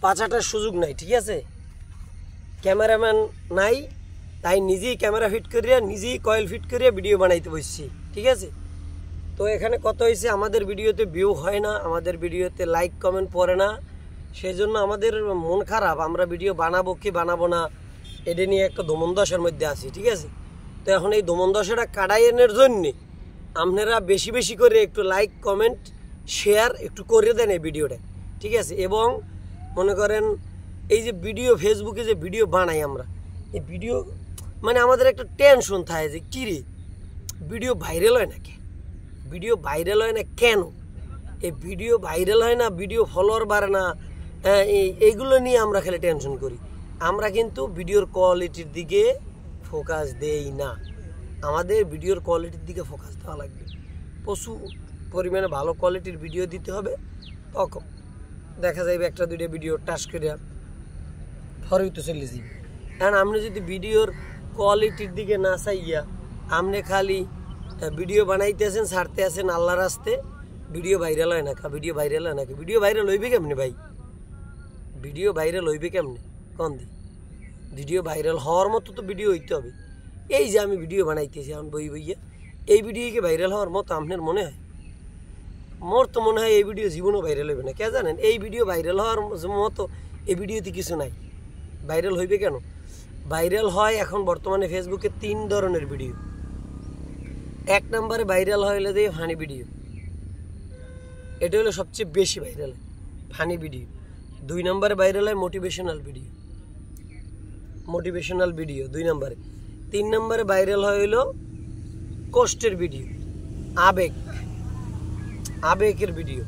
পাঁচাটার সুযোগ নাই, ঠিক আছে? ক্যামেরাম্যান নাই, তাই নিজেই ক্যামেরা ফিট করিয়া নিজেই কয়েল ফিট করিয়া ভিডিও বানাইতে বসছি, ঠিক আছে? তো এখানে কত হয়েছে, আমাদের ভিডিওতে ভিউ হয় না, আমাদের ভিডিওতে লাইক কমেন্ট পড়ে না, সেই জন্য আমাদের মন খারাপ। আমরা ভিডিও বানাবো কি বানাবো না এটা নিয়ে একটা দমনদশার মধ্যে আছি, ঠিক আছে? তো এখন এই দমনদশাটা কাটাইয়ের জন্যে আপনারা বেশি বেশি করে একটু লাইক কমেন্ট শেয়ার একটু করে দেন এই ভিডিওটা, ঠিক আছে? এবং মনে করেন এই যে ভিডিও ফেসবুকে যে ভিডিও বানাই আমরা, এই ভিডিও মানে আমাদের একটা টেনশন থাকে যে কী রে ভিডিও ভাইরাল হয় না, ভিডিও ভাইরাল হয় না কেন? এই ভিডিও ভাইরাল হয় না, ভিডিও ফলোয়ার বাড়ে না, এইগুলো নিয়ে আমরা খালি টেনশন করি। আমরা কিন্তু ভিডিওর কোয়ালিটির দিকে ফোকাস দেই না। আমাদের ভিডিওর কোয়ালিটির দিকে ফোকাস দেওয়া লাগবে, প্রচুর পরিমাণে ভালো কোয়ালিটির ভিডিও দিতে হবে। তখন দেখা যাবে একটা দুইটা ভিডিও টাচ করে ফরই তো চলে যাবে। কারণ আপনি যদি ভিডিওর কোয়ালিটির দিকে না চাইয়া আপনি খালি ভিডিও বানাইতেছেন ছাড়তে আছেন আল্লাহর রাস্তে, ভিডিও ভাইরাল হয় না, ভিডিও ভাইরাল হয় নাকি? ভিডিও ভাইরাল হইবে কেমনি ভাই? ভিডিও ভাইরাল হইবে কেমনি কোন দিন? ভিডিও ভাইরাল হওয়ার মতো তো ভিডিও হইতে হবে। এই যে আমি ভিডিও বানাইতেছি এখন বই বইয়া, এই ভিডিওকে ভাইরাল হওয়ার মতো আপনার মনে হয়? মোর তো মনে হয় এই ভিডিও জীবনও ভাইরাল হইবে না। কে জানেন? এই ভিডিও ভাইরাল হওয়ার মতো এই ভিডিওতে কিছু নাই। ভাইরাল হইবে কেন? ভাইরাল হয় এখন বর্তমানে ফেসবুকে 3 ধরনের ভিডিও। 1 নম্বরে ভাইরাল হইলে যে ফানি ভিডিও, এটা হলো সবচেয়ে বেশি ভাইরাল ফানি ভিডিও। 2 নম্বরে ভাইরাল হয় মোটিভেশনাল ভিডিও, 2 নম্বরে। 3 নম্বরে ভাইরাল হইল কষ্টের ভিডিও, আবেগের ভিডিও,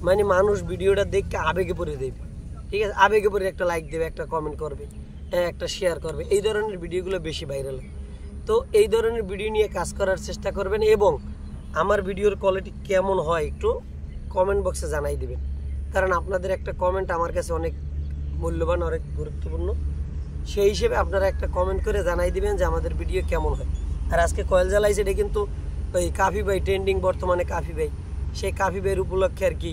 মানে মানুষ ভিডিওটা দেখে আবেগে পড়ে দেবে, ঠিক আছে? আবেগে পড়ে একটা লাইক দেবে, একটা কমেন্ট করবে, একটা শেয়ার করবে। এই ধরনের ভিডিওগুলো বেশি ভাইরাল হয়। তো এই ধরনের ভিডিও নিয়ে কাজ করার চেষ্টা করবেন এবং আমার ভিডিওর কোয়ালিটি কেমন হয় একটু কমেন্ট বক্সে জানাই দেবেন। কারণ আপনাদের একটা কমেন্ট আমার কাছে অনেক মূল্যবান, অনেক গুরুত্বপূর্ণ। সেই হিসেবে আপনারা একটা কমেন্ট করে জানাই দিবেন যে আমাদের ভিডিও কেমন হয়। আর আজকে কয়েল জ্বালাইছে, এটা কিন্তু ওই কাফি ভাই ট্রেন্ডিং, বর্তমানে কাফি ভাই, সেই কাফি ভাইয়ের উপলক্ষে আর কি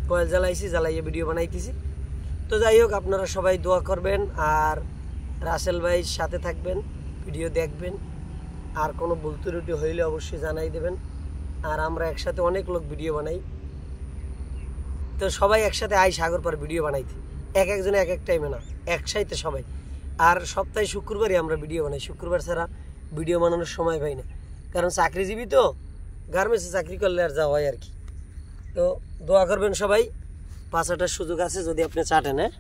কয়েল জ্বালাইছি, জ্বালাইয়ে ভিডিও বানাইতেছি। তো যাই হোক, আপনারা সবাই দোয়া করবেন আর রাসেল ভাইয়ের সাথে থাকবেন, ভিডিও দেখবেন। আর কোনো ভুল ত্রুটি হইলে অবশ্যই জানাই দেবেন। আর আমরা একসাথে অনেক লোক ভিডিও বানাই, তো সবাই একসাথে আই সাগর পার ভিডিও বানাইতে, একজনে এক টাইমে না, একসাথে সবাই। আর সপ্তাহে শুক্রবারই আমরা ভিডিও বানাই, শুক্রবার ছাড়া ভিডিও বানানোর সময় পাই না। কারণ চাকরিজীবী তো, গার্মেন্টসে চাকরি করলে আর যাওয়া হয় আর কি। তো দোয়া করবেন সবাই, 5টার সুযোগ আছে যদি আপনি চাটেন। হ্যাঁ।